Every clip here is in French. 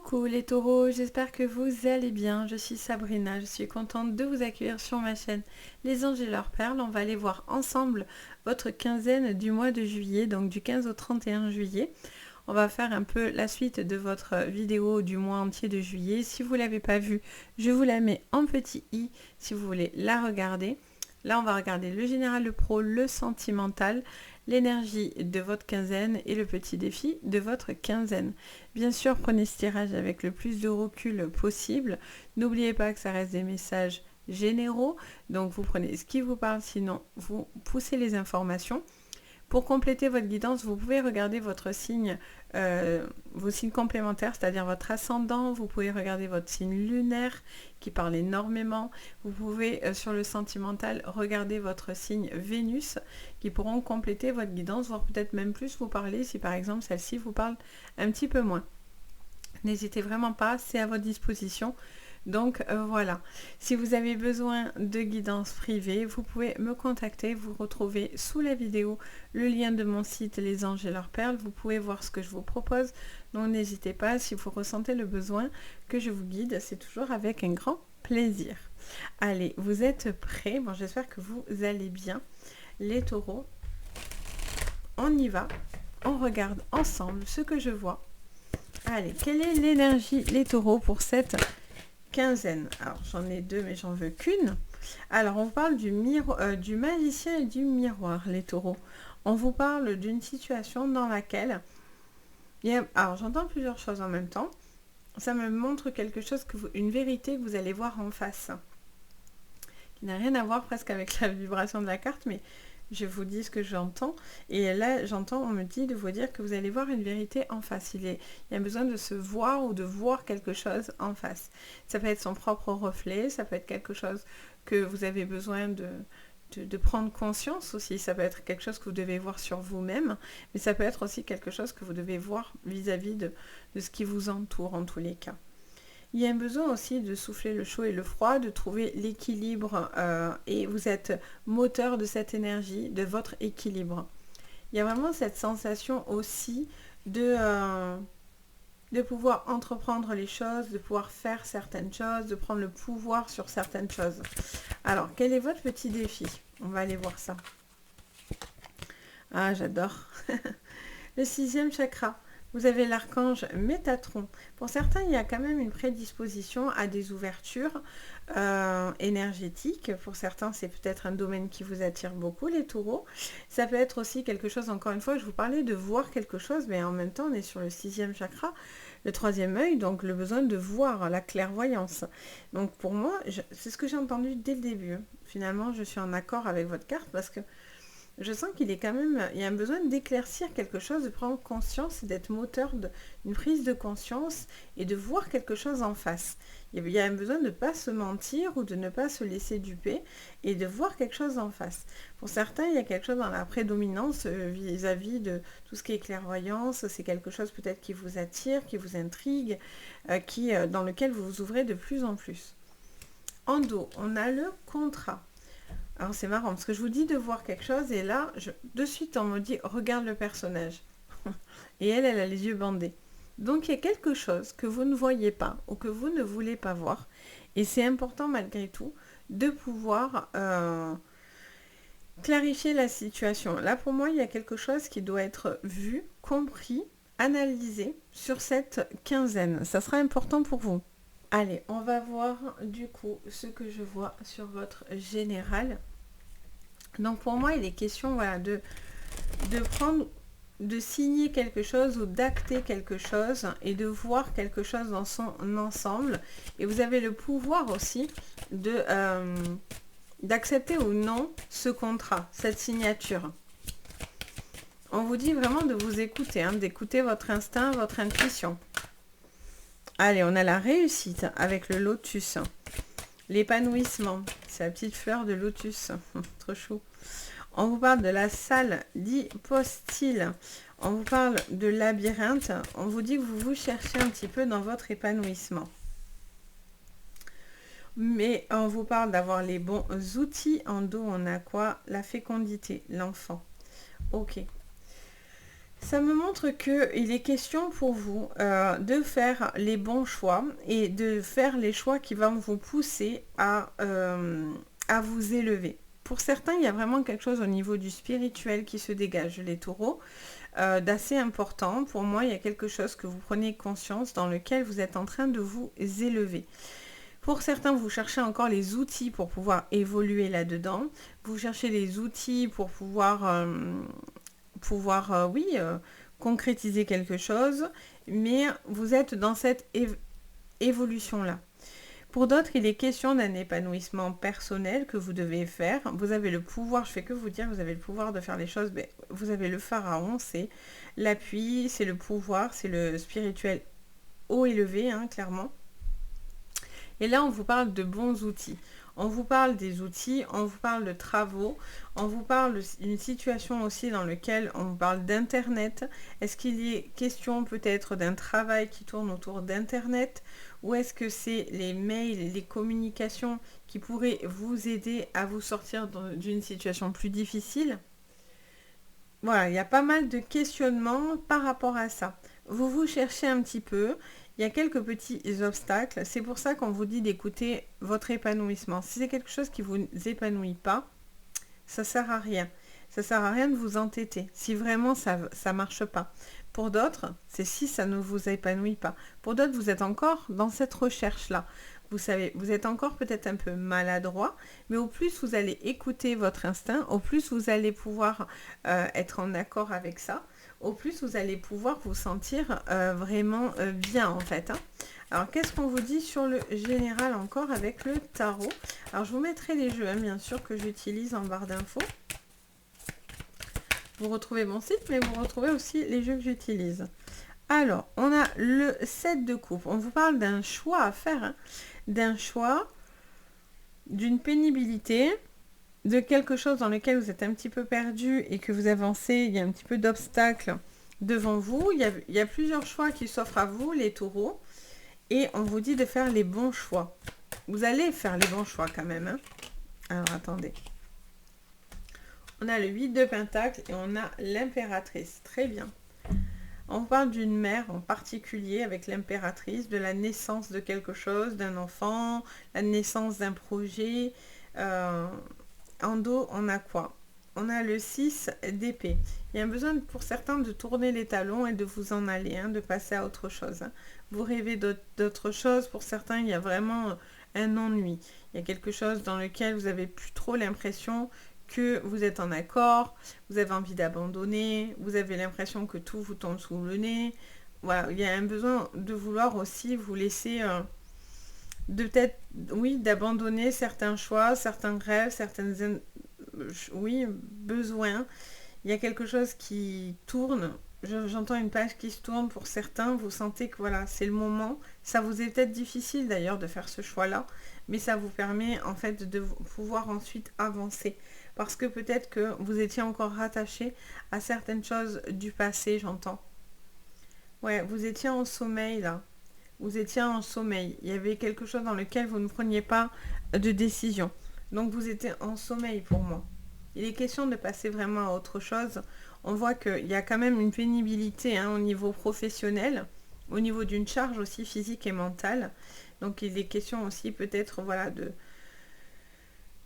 Coucou les taureaux, j'espère que vous allez bien. Je suis Sabrina, je suis contente de vous accueillir sur ma chaîne Les Anges et leurs perles. On va aller voir ensemble votre quinzaine du mois de juillet, donc du 15 au 31 juillet. On va faire un peu la suite de votre vidéo du mois entier de juillet. Si vous ne l'avez pas vue, je vous la mets en petit i si vous voulez la regarder. Là, on va regarder le général, le pro, le sentimental, l'énergie de votre quinzaine et le petit défi de votre quinzaine. Bien sûr, prenez ce tirage avec le plus de recul possible. N'oubliez pas que ça reste des messages généraux, donc vous prenez ce qui vous parle, sinon vous poussez les informations. Pour compléter votre guidance, vous pouvez regarder votre signe, vos signes complémentaires, c'est-à-dire votre ascendant. Vous pouvez regarder votre signe lunaire qui parle énormément. Vous pouvez, sur le sentimental, regarder votre signe Vénus qui pourront compléter votre guidance, voire peut-être même plus vous parler si par exemple celle-ci vous parle un petit peu moins. N'hésitez vraiment pas, c'est à votre disposition. Donc voilà, si vous avez besoin de guidance privée, vous pouvez me contacter. Vous retrouvez sous la vidéo le lien de mon site Les Anges et leurs perles. Vous pouvez voir ce que je vous propose. Donc n'hésitez pas, si vous ressentez le besoin que je vous guide, c'est toujours avec un grand plaisir. Allez, vous êtes prêts? Bon, j'espère que vous allez bien. Les taureaux, on y va. On regarde ensemble ce que je vois. Allez, quelle est l'énergie, les taureaux, pour cette quinzaine? Alors j'en ai deux mais j'en veux qu'une. Alors on vous parle du magicien et du miroir, les taureaux. On vous parle d'une situation dans laquelle alors j'entends plusieurs choses en même temps. Ça me montre quelque chose, une vérité que vous allez voir en face, qui n'a rien à voir presque avec la vibration de la carte, mais je vous dis ce que j'entends. Et là, j'entends, on me dit de vous dire que vous allez voir une vérité en face. Il y a besoin de se voir ou de voir quelque chose en face. Ça peut être son propre reflet, ça peut être quelque chose que vous avez besoin de prendre conscience aussi. Ça peut être quelque chose que vous devez voir sur vous-même, mais ça peut être aussi quelque chose que vous devez voir vis-à-vis de ce qui vous entoure en tous les cas. Il y a un besoin aussi de souffler le chaud et le froid, de trouver l'équilibre et vous êtes moteur de cette énergie, de votre équilibre. Il y a vraiment cette sensation aussi de pouvoir entreprendre les choses, de pouvoir faire certaines choses, de prendre le pouvoir sur certaines choses. Alors, quel est votre petit défi? On va aller voir ça. Ah, j'adore. Le 6e chakra. Vous avez l'archange Métatron. Pour certains, il y a quand même une prédisposition à des ouvertures énergétiques. Pour certains, c'est peut-être un domaine qui vous attire beaucoup, les taureaux. Ça peut être aussi quelque chose, encore une fois, je vous parlais de voir quelque chose, mais en même temps, on est sur le 6e chakra, le 3e œil, donc le besoin de voir, la clairvoyance. Donc pour moi, c'est ce que j'ai entendu dès le début. Finalement, je suis en accord avec votre carte parce que je sens qu'il y a un besoin d'éclaircir quelque chose, de prendre conscience et d'être moteur d'une prise de conscience et de voir quelque chose en face. Il y a un besoin de ne pas se mentir ou de ne pas se laisser duper et de voir quelque chose en face. Pour certains, il y a quelque chose dans la prédominance vis-à-vis de tout ce qui est clairvoyance. C'est quelque chose peut-être qui vous attire, qui vous intrigue, dans lequel vous vous ouvrez de plus en plus. En dos, on a le contrat. Alors c'est marrant parce que je vous dis de voir quelque chose et là, de suite on me dit regarde le personnage. Et elle a les yeux bandés. Donc il y a quelque chose que vous ne voyez pas ou que vous ne voulez pas voir. Et c'est important malgré tout de pouvoir clarifier la situation. Là pour moi, il y a quelque chose qui doit être vu, compris, analysé sur cette quinzaine. Ça sera important pour vous. Allez, on va voir du coup ce que je vois sur votre général. Donc pour moi, il est question voilà, de signer quelque chose ou d'acter quelque chose et de voir quelque chose dans son ensemble. Et vous avez le pouvoir aussi d'accepter ou non ce contrat, cette signature. On vous dit vraiment de vous écouter, d'écouter votre instinct, votre intuition. Allez, on a la réussite avec le lotus. L'épanouissement, c'est la petite fleur de lotus, trop chou. On vous parle de la salle d'hypostyle. On vous parle de labyrinthe. On vous dit que vous vous cherchez un petit peu dans votre épanouissement. Mais on vous parle d'avoir les bons outils. En dos, on a quoi? La fécondité, l'enfant. Ok. Ça me montre qu'il est question pour vous de faire les bons choix et de faire les choix qui vont vous pousser à vous élever. Pour certains, il y a vraiment quelque chose au niveau du spirituel qui se dégage, les taureaux, d'assez important. Pour moi, il y a quelque chose que vous prenez conscience dans lequel vous êtes en train de vous élever. Pour certains, vous cherchez encore les outils pour pouvoir évoluer là-dedans. Vous cherchez les outils pour oui, concrétiser quelque chose, mais vous êtes dans cette évolution-là. Pour d'autres, il est question d'un épanouissement personnel que vous devez faire. Vous avez le pouvoir, je fais que vous dire, vous avez le pouvoir de faire les choses. Mais vous avez le pharaon, c'est l'appui, c'est le pouvoir, c'est le spirituel haut élevé, hein, clairement. Et là, on vous parle de bons outils. On vous parle des outils, on vous parle de travaux, on vous parle d'une situation aussi dans laquelle on vous parle d'Internet. Est-ce qu'il y est question peut-être d'un travail qui tourne autour d'Internet ou est-ce que c'est les mails, les communications qui pourraient vous aider à vous sortir d'une situation plus difficile? Voilà, il y a pas mal de questionnements par rapport à ça. Vous vous cherchez un petit peu, il y a quelques petits obstacles. C'est pour ça qu'on vous dit d'écouter votre épanouissement. Si c'est quelque chose qui ne vous épanouit pas, ça sert à rien. Ça sert à rien de vous entêter. Si vraiment ça ne marche pas. Pour d'autres, c'est si ça ne vous épanouit pas. Pour d'autres, vous êtes encore dans cette recherche-là. Vous savez, vous êtes encore peut-être un peu maladroit, mais au plus vous allez écouter votre instinct, au plus vous allez pouvoir être en accord avec ça, au plus vous allez pouvoir vous sentir vraiment bien en fait. Hein. Alors qu'est-ce qu'on vous dit sur le général encore avec le tarot? Alors je vous mettrai les jeux, hein, bien sûr, que j'utilise en barre d'infos. Vous retrouvez mon site, mais vous retrouvez aussi les jeux que j'utilise. Alors, on a le 7 de coupe. On vous parle d'un choix à faire, hein, d'un choix, d'une pénibilité, de quelque chose dans lequel vous êtes un petit peu perdu et que vous avancez, il y a un petit peu d'obstacles devant vous. Il y a plusieurs choix qui s'offrent à vous, les taureaux, et on vous dit de faire les bons choix. Vous allez faire les bons choix quand même. Hein. Alors, attendez. On a le 8 de Pentacle et on a l'impératrice. Très bien. On parle d'une mère en particulier avec l'impératrice, de la naissance de quelque chose, d'un enfant, la naissance d'un projet. En dos, on a quoi? On a le 6 d'épée. Il y a un besoin pour certains de tourner les talons et de vous en aller, hein, de passer à autre chose. Hein. Vous rêvez d'autre chose. Pour certains, il y a vraiment un ennui. Il y a quelque chose dans lequel vous n'avez plus trop l'impression que vous êtes en accord, vous avez envie d'abandonner, vous avez l'impression que tout vous tombe sous le nez. Voilà, il y a un besoin de vouloir aussi vous laisser, de peut-être, oui, d'abandonner certains choix, certains rêves, certaines, oui, besoins. Il y a quelque chose qui tourne. J'entends une page qui se tourne pour certains. Vous sentez que voilà, c'est le moment. Ça vous est peut-être difficile d'ailleurs de faire ce choix-là, mais ça vous permet en fait de pouvoir ensuite avancer. Parce que peut-être que vous étiez encore rattaché à certaines choses du passé, j'entends. Ouais, vous étiez en sommeil là. Vous étiez en sommeil. Il y avait quelque chose dans lequel vous ne preniez pas de décision. Donc vous étiez en sommeil pour moi. Il est question de passer vraiment à autre chose. On voit qu'il y a quand même une pénibilité hein, au niveau professionnel, au niveau d'une charge aussi physique et mentale. Donc il est question aussi peut-être voilà,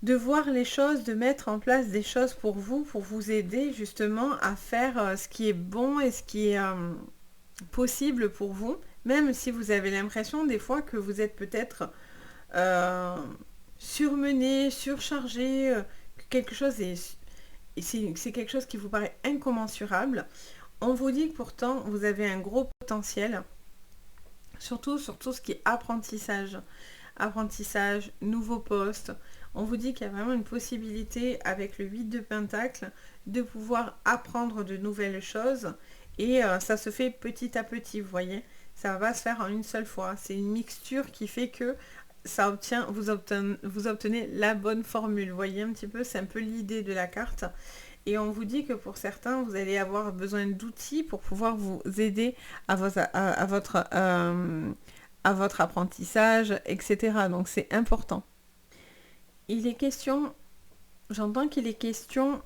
de voir les choses, de mettre en place des choses pour vous aider justement à faire ce qui est bon et ce qui est possible pour vous, même si vous avez l'impression des fois que vous êtes peut-être surmené, surchargé, que quelque chose est, c'est quelque chose qui vous paraît incommensurable. On vous dit que pourtant vous avez un gros potentiel, surtout sur tout ce qui est apprentissage, nouveau poste. On vous dit qu'il y a vraiment une possibilité avec le 8 de Pentacle de pouvoir apprendre de nouvelles choses et ça se fait petit à petit, vous voyez. Ça va se faire en une seule fois. C'est une mixture qui fait que vous obtenez la bonne formule. Vous voyez un petit peu, c'est un peu l'idée de la carte. Et on vous dit que pour certains, vous allez avoir besoin d'outils pour pouvoir vous aider à votre apprentissage, etc. Donc c'est important. Il est question, j'entends qu'il est question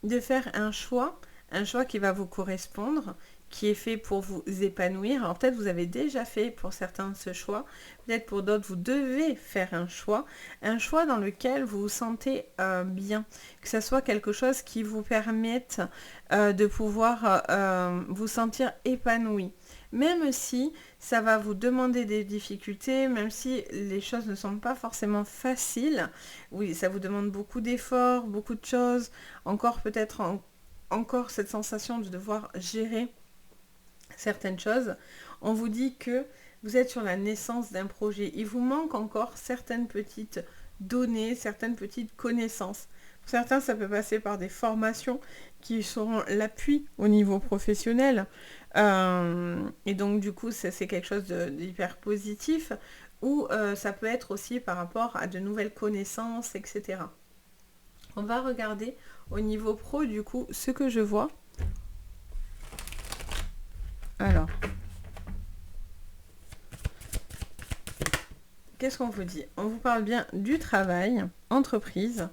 de faire un choix un choix qui va vous correspondre, qui est fait pour vous épanouir. Alors peut-être vous avez déjà fait pour certains ce choix, peut-être pour d'autres vous devez faire un choix dans lequel vous vous sentez bien, que ce soit quelque chose qui vous permette de pouvoir vous sentir épanoui. Même si ça va vous demander des difficultés, même si les choses ne sont pas forcément faciles, oui, ça vous demande beaucoup d'efforts, beaucoup de choses, encore peut-être encore cette sensation de devoir gérer certaines choses, on vous dit que vous êtes sur la naissance d'un projet. Il vous manque encore certaines petites données, certaines petites connaissances. Pour certains, ça peut passer par des formations qui seront l'appui au niveau professionnel. Et donc, du coup, c'est quelque chose d'hyper positif. Ou ça peut être aussi par rapport à de nouvelles connaissances, etc. On va regarder au niveau pro, du coup, ce que je vois. Alors, qu'est-ce qu'on vous dit? On vous parle bien du travail, entreprise,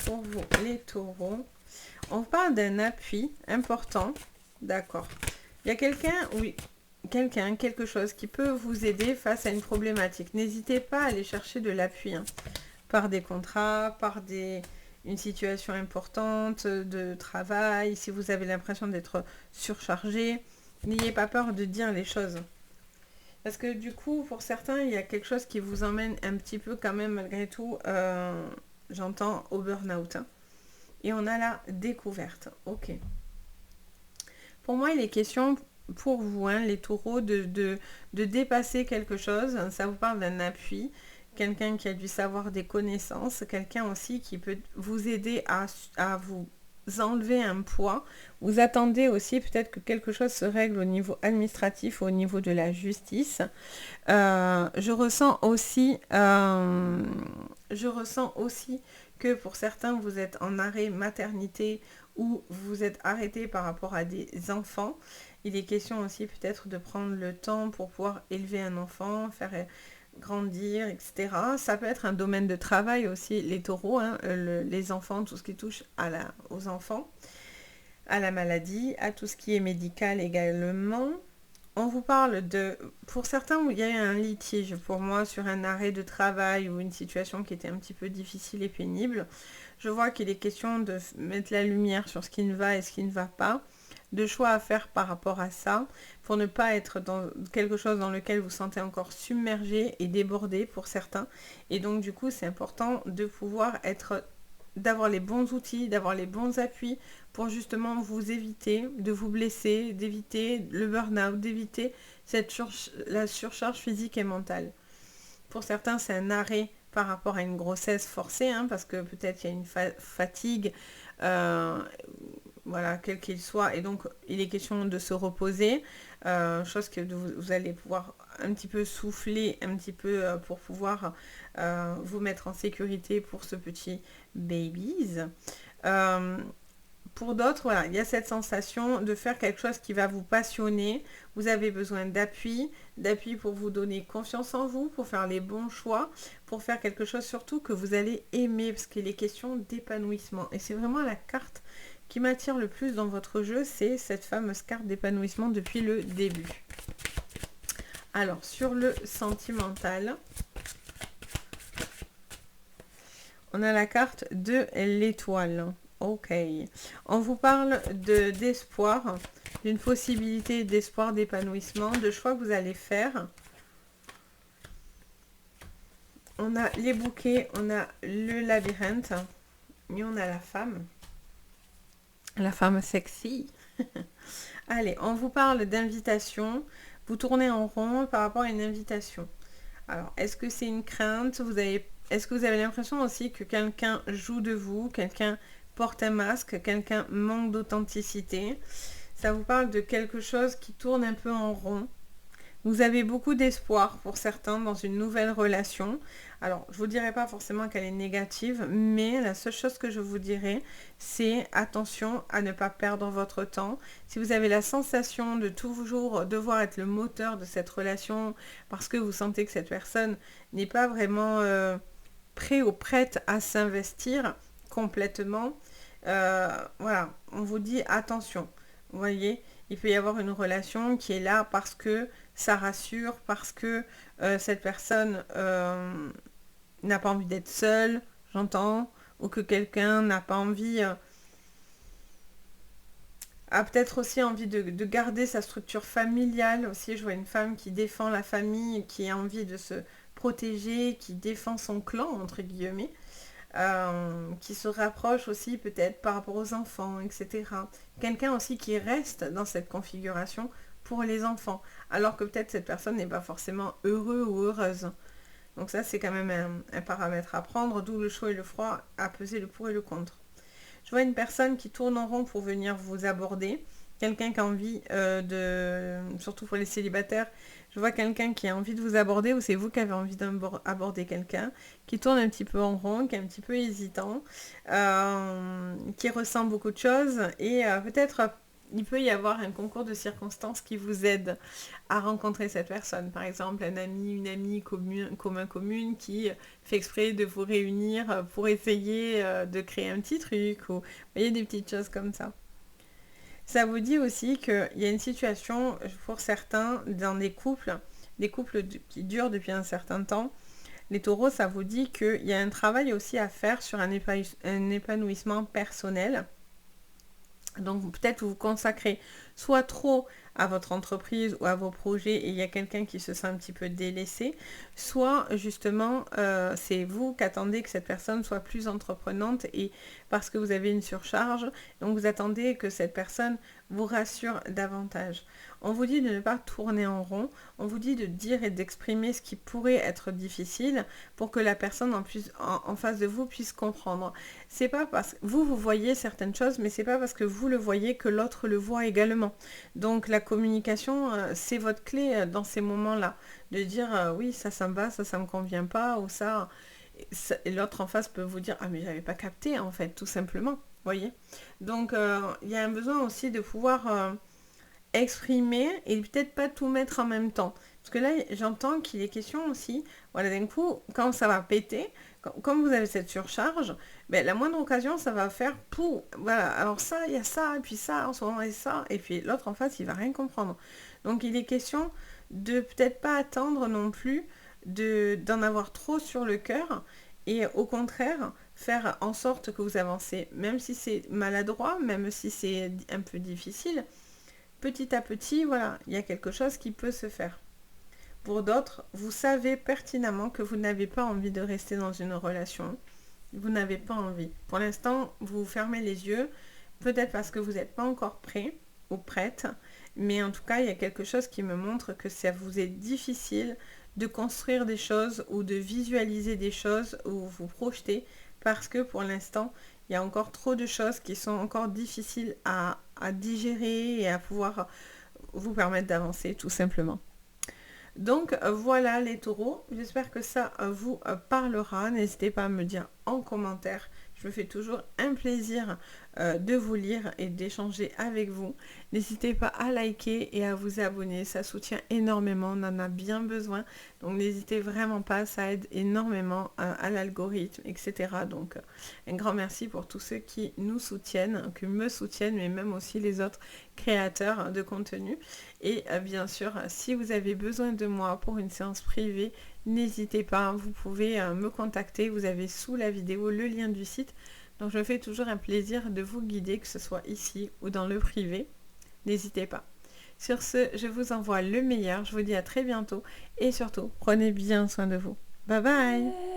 pour vous les taureaux. On vous parle d'un appui important, d'accord. Il y a quelqu'un, oui, quelque chose qui peut vous aider face à une problématique. N'hésitez pas à aller chercher de l'appui, hein, par des contrats, par une situation importante de travail, si vous avez l'impression d'être surchargé. N'ayez pas peur de dire les choses. Parce que du coup, pour certains, il y a quelque chose qui vous emmène un petit peu quand même, malgré tout, j'entends, au burn-out. Hein. Et on a la découverte. Ok. Pour moi, il est question pour vous, hein, les taureaux, de dépasser quelque chose. Ça vous parle d'un appui. Quelqu'un qui a du savoir, des connaissances. Quelqu'un aussi qui peut vous aider à vous enlever un poids. Vous attendez aussi peut-être que quelque chose se règle au niveau administratif, au niveau de la justice. Je ressens aussi que pour certains, vous êtes en arrêt maternité ou vous êtes arrêté par rapport à des enfants. Il est question aussi peut-être de prendre le temps pour pouvoir élever un enfant, faire grandir, etc. Ça peut être un domaine de travail aussi, les taureaux, hein, les enfants, tout ce qui touche aux enfants, à la maladie, à tout ce qui est médical également. On vous parle pour certains, où il y a eu un litige, pour moi, sur un arrêt de travail ou une situation qui était un petit peu difficile et pénible. Je vois qu'il est question de mettre la lumière sur ce qui ne va et ce qui ne va pas, de choix à faire par rapport à ça, pour ne pas être dans quelque chose dans lequel vous sentez encore submergé et débordé pour certains. Et donc, du coup, c'est important de pouvoir d'avoir les bons outils, d'avoir les bons appuis pour justement vous éviter de vous blesser, d'éviter le burn-out, d'éviter la surcharge physique et mentale. Pour certains, c'est un arrêt par rapport à une grossesse forcée, hein, parce que peut-être il y a une fatigue, voilà, quel qu'il soit, et donc il est question de se reposer, chose que vous allez pouvoir un petit peu souffler, un petit peu pour pouvoir vous mettre en sécurité pour ce petit babies. Pour d'autres, voilà, il y a cette sensation de faire quelque chose qui va vous passionner. Vous avez besoin d'appui pour vous donner confiance en vous, pour faire les bons choix, pour faire quelque chose surtout que vous allez aimer, parce qu'il est question d'épanouissement. Et c'est vraiment la carte qui m'attire le plus dans votre jeu, c'est cette fameuse carte d'épanouissement depuis le début. Alors, sur le sentimental, on a la carte de l'étoile. Ok. On vous parle d'espoir, d'une possibilité d'espoir, d'épanouissement, de choix que vous allez faire. On a les bouquets, on a le labyrinthe, et on a la femme. La femme sexy. Allez, on vous parle d'invitation. Vous tournez en rond par rapport à une invitation. Alors, est-ce que c'est une crainte? Est-ce que vous avez l'impression aussi que quelqu'un joue de vous, quelqu'un porte un masque, quelqu'un manque d'authenticité? Ça vous parle de quelque chose qui tourne un peu en rond. Vous avez beaucoup d'espoir pour certains dans une nouvelle relation. Alors, je ne vous dirai pas forcément qu'elle est négative, mais la seule chose que je vous dirai, c'est attention à ne pas perdre votre temps. Si vous avez la sensation de toujours devoir être le moteur de cette relation parce que vous sentez que cette personne n'est pas vraiment prêt ou prête à s'investir complètement, Voilà, on vous dit attention. Vous voyez, il peut y avoir une relation qui est là parce que ça rassure, parce que cette personne n'a pas envie d'être seule, j'entends, ou que quelqu'un n'a pas envie, a peut-être aussi envie de garder sa structure familiale. Aussi, je vois une femme qui défend la famille, qui a envie de se protéger, qui défend son clan, entre guillemets. Qui se rapproche aussi peut-être par rapport aux enfants, etc. Quelqu'un aussi qui reste dans cette configuration pour les enfants, alors que peut-être cette personne n'est pas forcément heureux ou heureuse. Donc ça, c'est quand même un paramètre à prendre, d'où le chaud et le froid, à peser le pour et le contre. Je vois une personne qui tourne en rond pour venir vous aborder, quelqu'un qui a envie surtout pour les célibataires, je vois quelqu'un qui a envie de vous aborder ou c'est vous qui avez envie d'aborder quelqu'un, qui tourne un petit peu en rond, qui est un petit peu hésitant, qui ressent beaucoup de choses et peut-être il peut y avoir un concours de circonstances qui vous aide à rencontrer cette personne. Par exemple, un ami, une amie commune qui fait exprès de vous réunir pour essayer de créer un petit truc ou vous voyez des petites choses comme ça. Ça vous dit aussi qu'il y a une situation pour certains dans des couples qui durent depuis un certain temps. Les taureaux, ça vous dit qu'il y a un travail aussi à faire sur un épanouissement personnel. Donc peut-être vous consacrez soit trop à votre entreprise ou à vos projets et il y a quelqu'un qui se sent un petit peu délaissé, soit justement c'est vous qui attendez que cette personne soit plus entreprenante et parce que vous avez une surcharge, donc vous attendez que cette personne vous rassure davantage. On vous dit de ne pas tourner en rond, on vous dit de dire et d'exprimer ce qui pourrait être difficile pour que la personne en face de vous puisse comprendre. C'est pas parce que vous voyez certaines choses, mais c'est pas parce que vous le voyez que l'autre le voit également. Donc la communication, c'est votre clé dans ces moments-là. De dire oui, ça me va, ça me convient pas, ou ça. Et l'autre en face peut vous dire ah mais j'avais pas capté en fait, tout simplement. Voyez. Donc il y a un besoin aussi de pouvoir exprimer et peut-être pas tout mettre en même temps. Parce que là, j'entends qu'il est question aussi, voilà, d'un coup, quand ça va péter, comme vous avez cette surcharge, ben, la moindre occasion, ça va faire pour, voilà, alors ça, il y a ça, et puis ça, en ce moment, et ça, et puis l'autre en face, il va rien comprendre. Donc, il est question de peut-être pas attendre non plus d'en avoir trop sur le cœur, et au contraire, faire en sorte que vous avancez, même si c'est maladroit, même si c'est un peu difficile, petit à petit, voilà, il y a quelque chose qui peut se faire. Pour d'autres, vous savez pertinemment que vous n'avez pas envie de rester dans une relation. Vous n'avez pas envie. Pour l'instant, vous fermez les yeux, peut-être parce que vous n'êtes pas encore prêt ou prête, mais en tout cas, il y a quelque chose qui me montre que ça vous est difficile de construire des choses ou de visualiser des choses ou vous projeter parce que pour l'instant, il y a encore trop de choses qui sont encore difficiles à digérer et à pouvoir vous permettre d'avancer tout simplement. Donc voilà les taureaux, j'espère que ça vous parlera. N'hésitez pas à me dire en commentaire. Je me fais toujours un plaisir de vous lire et d'échanger avec vous. N'hésitez pas à liker et à vous abonner, ça soutient énormément, on en a bien besoin. Donc n'hésitez vraiment pas, ça aide énormément à l'algorithme, etc. Donc un grand merci pour tous ceux qui nous soutiennent, qui me soutiennent, mais même aussi les autres créateurs de contenu. Et bien sûr, si vous avez besoin de moi pour une séance privée, n'hésitez pas, vous pouvez me contacter, vous avez sous la vidéo le lien du site. Donc je me fais toujours un plaisir de vous guider, que ce soit ici ou dans le privé. N'hésitez pas. Sur ce, je vous envoie le meilleur, je vous dis à très bientôt et surtout, prenez bien soin de vous. Bye bye!